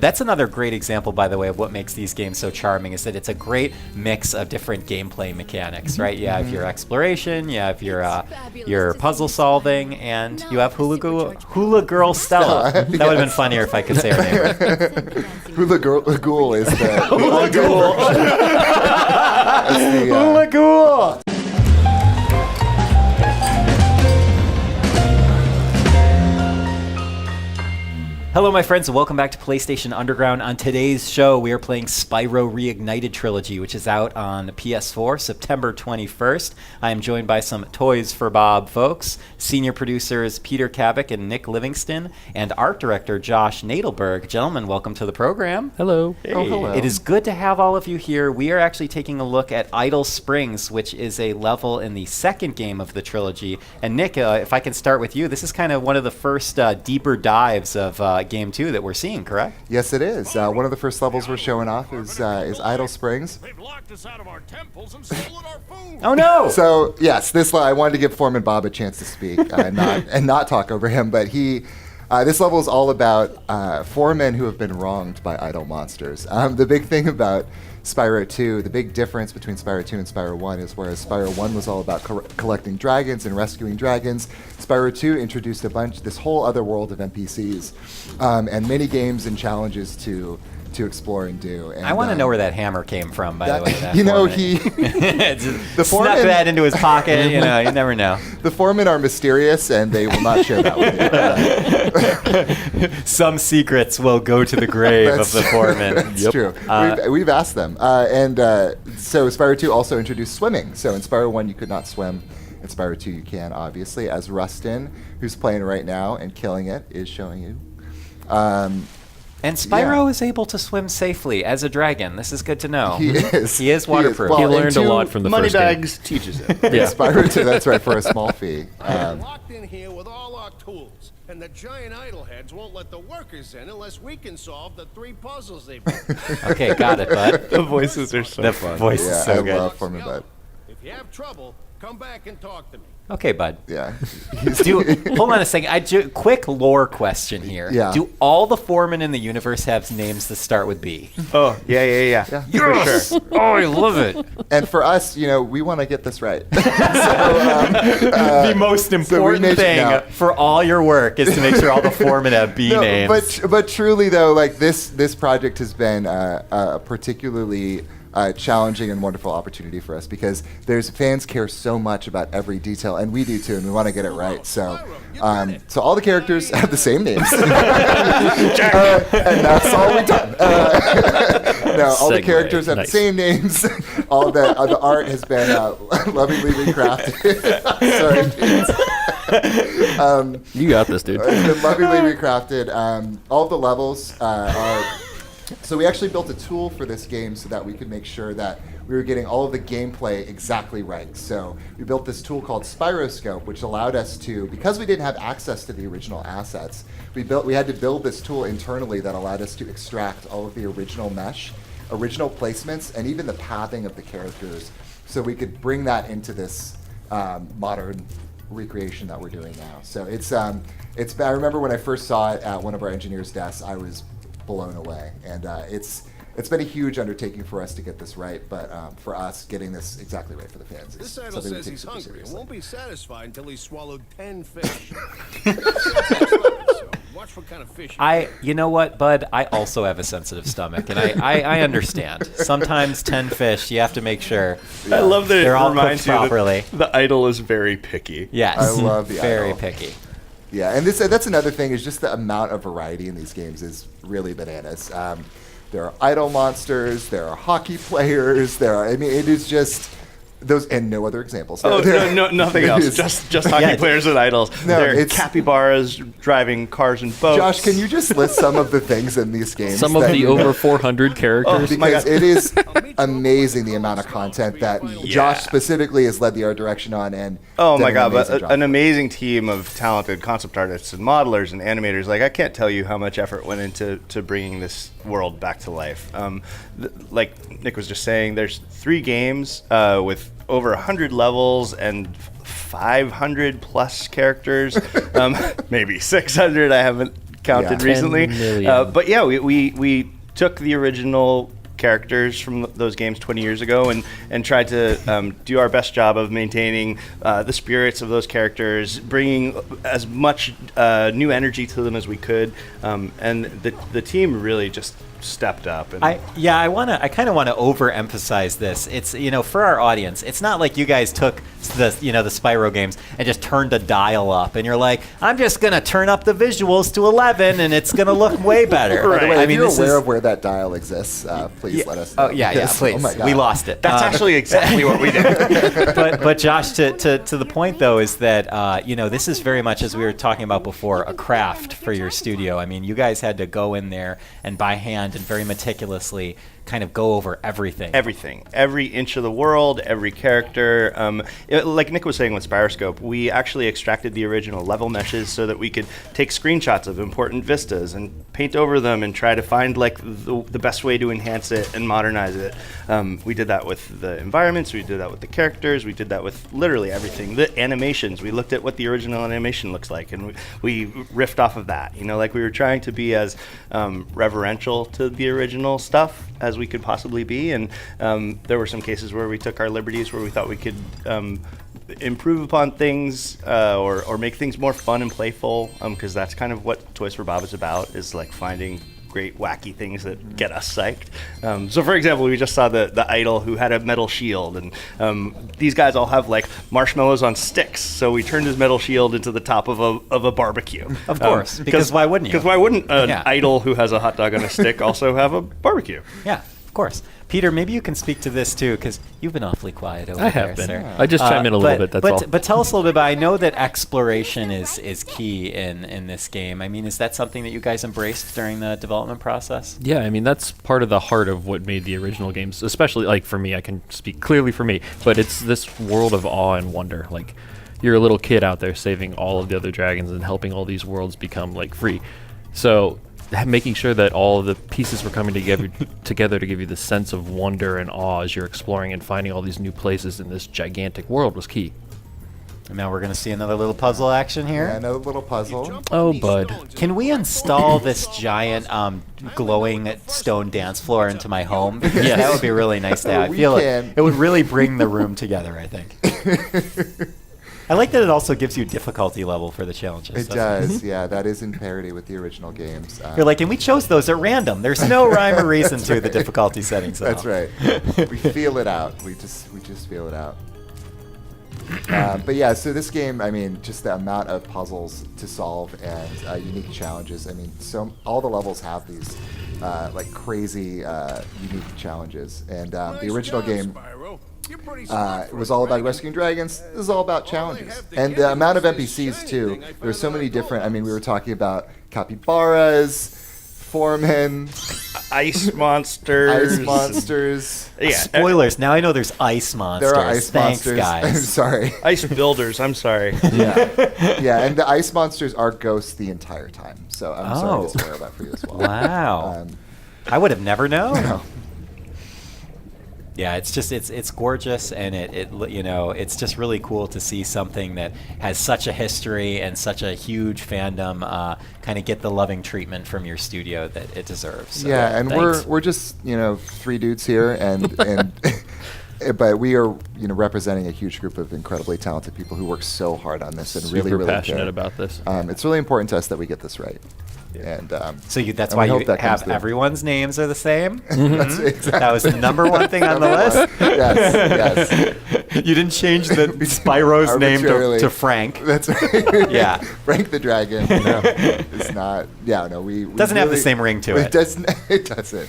That's another great example, by the way, of what makes these games so charming, is that it's a great mix of different gameplay mechanics, right? You have your exploration, you have your puzzle solving, and you have Hula Girl Stella. That would have been funnier if I could say her name. Hula Ghoul is the... Hula Ghoul! Hula Ghoul! Hello, my friends, and welcome back to PlayStation Underground. On today's show, we are playing Spyro Reignited Trilogy, which is out on PS4, September 21st. I am joined by some Toys for Bob folks, senior producers Peter Kavik and Nick Livingston, and art director Josh Nadelberg. Gentlemen, welcome to the program. Hello. Hey. Oh, hello. It is good to have all of you here. We are actually taking a look at Idle Springs, which is a level in the second game of the trilogy. And Nick, if I can start with you, this is kind of one of the first deeper dives of Game 2 that we're seeing, correct? Yes, it is. One of the first levels we're showing off is Idle Springs. They've locked us out of our temples and stolen our food. Oh no! So yes, I wanted to give Foreman Bob a chance to speak and not talk over him, but this level is all about foremen who have been wronged by idle monsters. The big thing about Spyro 2, the big difference between Spyro 2 and Spyro 1 is whereas Spyro 1 was all about collecting dragons and rescuing dragons, Spyro 2 introduced this whole other world of NPCs and mini games and challenges to explore and do. And, I want to know where that hammer came from, by the way. He the foreman snuck that into his pocket. You never know. The foremen are mysterious, and they will not share that with you. Some secrets will go to the grave of the foreman. That's true. We've asked them. So Spyro 2 also introduced swimming. So in Spyro 1, you could not swim. In Spyro 2, you can, obviously, as Rustin, who's playing right now and killing it, is showing you. And Spyro is able to swim safely as a dragon. This is good to know. He is. He is waterproof. Well, he learned a lot from the first game. Moneybags teaches it. Yeah, Spyro 2, that's right, for a small fee. Locked in here with all our tools, and the giant idle heads won't let the workers in unless we can solve the 3 puzzles they've got. Okay, got it, bud. The voices are so fun. The voice is so I good. love Foreman Bud. If you have trouble, come back and talk to me. Okay, bud. Yeah. Hold on a second. Quick lore question here. Yeah. Do all the foremen in the universe have names that start with B? Oh, yeah. Yes! For sure. Oh, I love it. And for us, we want to get this right. The most important thing for all your work is to make sure all the foremen have B names. But truly, though, this project has been a particularly challenging and wonderful opportunity for us because fans care so much about every detail, and we do too, and we want to get it right. So all the characters have the same names, and that's all we've done. All the characters have the same names. All the art has been lovingly recrafted. Sorry, you got this, dude. It's been lovingly recrafted. All the levels are. So we actually built a tool for this game so that we could make sure that we were getting all of the gameplay exactly right. So we built this tool called Spyroscope, which allowed us to, because we didn't have access to the original assets, we had to build this tool internally that allowed us to extract all of the original mesh, original placements, and even the pathing of the characters, so we could bring that into this modern recreation that we're doing now. So I remember when I first saw it at one of our engineers' desks, I was blown away, and it's been a huge undertaking for us to get this right, but for us, getting this exactly right for the fans is This idol something we says take he's super hungry and seriously. won't be satisfied until he's swallowed 10 fish. So watch what kind of fish You know what, bud? I also have a sensitive stomach, and I understand. Sometimes 10 fish, you have to make sure I love that they're it all reminds cooked you properly. that the idol is very picky. Yes, I love the very idol. picky. Yeah, and that's another thing, is just the amount of variety in these games is really bananas. There are idol monsters, there are hockey players, it is just those, and no other examples. Oh, no, nothing else. Just hockey players and idols. No, They're capybaras driving cars and boats. Josh, can you just list some of the things in these games? Some of the over 400 characters? Because it is amazing the amount of content that Josh specifically has led the art direction on. And oh my done God, amazing but job. an amazing team of talented concept artists and modelers and animators. I can't tell you how much effort went into bringing this world back to life. Like Nick was just saying, there's 3 games with over 100 levels and 500 plus characters, maybe 600. I haven't counted Yeah. recently. 10 million. But yeah, we took the original characters from those games 20 years ago and tried to do our best job of maintaining the spirits of those characters, bringing as much new energy to them as we could, and the team really just stepped up. And I kind of want to overemphasize this. It's, for our audience, it's not like you guys took the Spyro games and just turned a dial up and you're like, I'm just gonna turn up the visuals to 11 and it's gonna look way better. By the way, I if mean, you're this aware is of where that dial exists, please let us know. Oh yeah, Yes. please. Oh my God. We lost it. that's actually exactly what we did. but Josh, to the point though, is that this is very much, as we were talking about before, a craft for your studio. I mean, you guys had to go in there and by hand and very meticulously kind of go over everything. Everything, every inch of the world, every character. Like Nick was saying with Spyroscope, we actually extracted the original level meshes so that we could take screenshots of important vistas and paint over them and try to find like the best way to enhance it and modernize it. We did that with the environments, we did that with the characters, we did that with literally everything. The animations, we looked at what the original animation looks like and we riffed off of that. Like we were trying to be as reverential to the original stuff as we could possibly be, and there were some cases where we took our liberties where we thought we could improve upon things or make things more fun and playful, because that's kind of what Toys for Bob is about, is like finding great wacky things that get us psyched. So for example, we just saw the idol who had a metal shield, and these guys all have like marshmallows on sticks, so we turned his metal shield into the top of a barbecue. Of course, because why wouldn't you? Because why wouldn't an Yeah. idol who has a hot dog on a stick also have a barbecue? Yeah, of course. Peter, maybe you can speak to this too, because you've been awfully quiet over I there, have been. sir. I just chime in a little bit, that's all. But tell us a little bit about, I know that exploration is key in this game. I mean, is that something that you guys embraced during the development process? Yeah, I mean, that's part of the heart of what made the original games, especially, like, for me, I can speak clearly for me, but it's this world of awe and wonder. Like, you're a little kid out there saving all of the other dragons and helping all these worlds become, like, free. So making sure that all of the pieces were coming together to give you the sense of wonder and awe as you're exploring and finding all these new places in this gigantic world was key. And now we're going to see another little puzzle action here. Yeah, another little puzzle. Oh, bud. Can we install this giant glowing stone dance floor into my home? Because Yes. that would be really nice to have. I We feel can. it would really bring the room together, I think. I like that it also gives you difficulty level for the challenges. It does, yeah. That is in parity with the original games. You're like, and we chose those at random. There's no rhyme or reason to the difficulty settings. That's right. We feel it out. We just feel it out. But yeah, so this game, I mean, just the amount of puzzles to solve and unique challenges. I mean, so all the levels have these like crazy unique challenges. And the original game, it was all about rescuing dragons. This is all about challenges. And the amount of NPCs too. There were so many different. I mean, we were talking about capybaras, foremen, Ice monsters. ice monsters. Yeah. Spoilers. Now I know there's ice monsters. There are ice Thanks, monsters. I'm guys. sorry. Ice builders, I'm sorry. Yeah, yeah, and the ice monsters are ghosts the entire time. So I'm sorry Oh. to spoil that for you as well. Wow. I would have never known. No. Yeah, it's just it's gorgeous, and it's just really cool to see something that has such a history and such a huge fandom kind of get the loving treatment from your studio that it deserves. So, Yeah, and thanks. we're just three dudes here, and but we are representing a huge group of incredibly talented people who work so hard on this and really Super really passionate care. about this. It's really important to us that we get this right. And So that's and why we you hope that comes have through. everyone's names are the same. That's exactly. That was the number one thing on the Number list. one. Yes, You didn't change the Spyro's name Arbitrarily. to Frank. that's right. Yeah. Frank the Dragon. No, it's not. Yeah, no, we Doesn't have the really- same ring to it. It doesn't. It doesn't.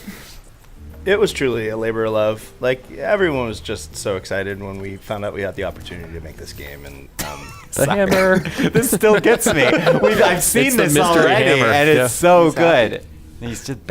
It was truly a labor of love. Like, everyone was just so excited when we found out we had the opportunity to make this game. And The hammer. This still gets me. I've seen It's the this mystery already, hammer, and yeah. it's so He's happy. good. And he's just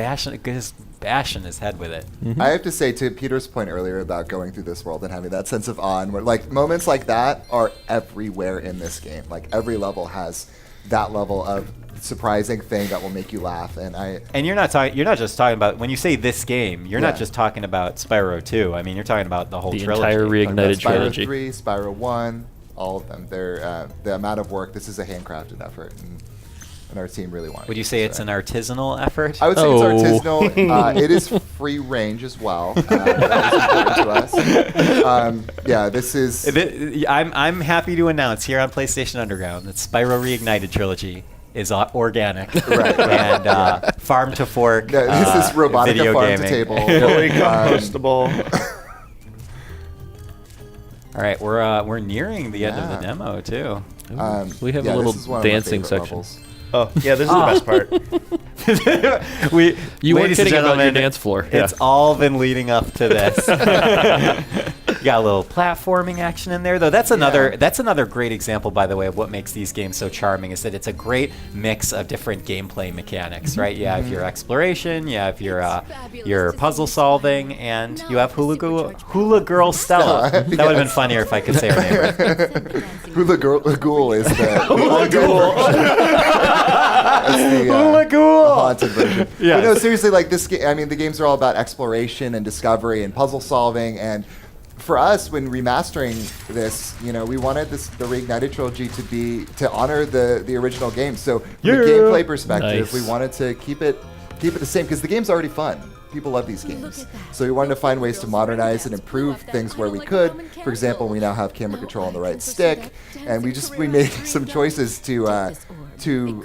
bashing his head with it. I have to say, to Peter's point earlier about going through this world and having that sense of awe, and like moments like that are everywhere in this game. Like every level has that level of surprising thing that will make you laugh. And you're not just talking about, when you say this game, you're Yeah. not just talking about Spyro 2. I mean, you're talking about the whole The trilogy. entire Reignited Spyro Trilogy. 3, Spyro 1, all of them. They're the amount of work. This is a handcrafted effort. And and our team really wanted. Would you say it's an artisanal effort? I would say Oh. it's artisanal. It is free range as well. That was important to us. Yeah, this is. I'm happy to announce here on PlayStation Underground that Spyro Reignited Trilogy is organic Right. and farm to fork. No, this is Robotica video farm gaming. to table. Fully compostable. All right, we're nearing the end of the Yeah. demo too. We have yeah, a little this is one of my dancing favorite section. levels. Oh, yeah, this is the best part. You weren't ladies and kidding about your gentlemen, dance floor. It's all been leading up to this. You got a little platforming action in there, though. That's another great example, by the way, of what makes these games so charming. Is that it's a great mix of different gameplay mechanics, right? You have your exploration, you have your puzzle solving, and you have Hula Girl Stella. That would have been funnier if I could say her name. Hula Ghoul is the Hula Ghoul. Hula Ghoul. haunted version. Yes. But no, seriously, like this game. I mean, the games are all about exploration and discovery and puzzle solving. And for us, when remastering this, we wanted the Reignited Trilogy to honor the original game. So from a gameplay perspective, Nice. we wanted to keep it the same because the game's already fun. People love these games. So we wanted to find ways to modernize and improve things where we could. For example, we now have camera control on the right stick, and we made some choices to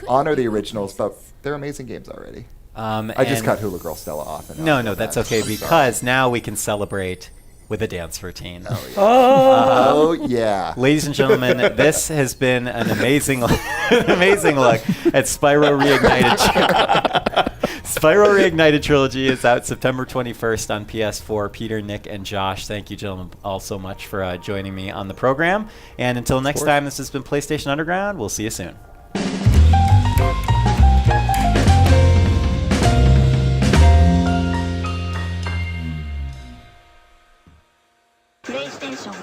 honor the originals, but they're amazing games already. I just cut Hula Girl Stella off. And No, that's okay because now we can celebrate with a dance routine. Oh yeah. Ladies and gentlemen, this has been an amazing look at Spyro Reignited. Spyro Reignited Trilogy is out September 21st on PS4. Peter, Nick, and Josh, thank you, gentlemen, all so much for joining me on the program. And until next time, this has been PlayStation Underground. We'll see you soon. PlayStation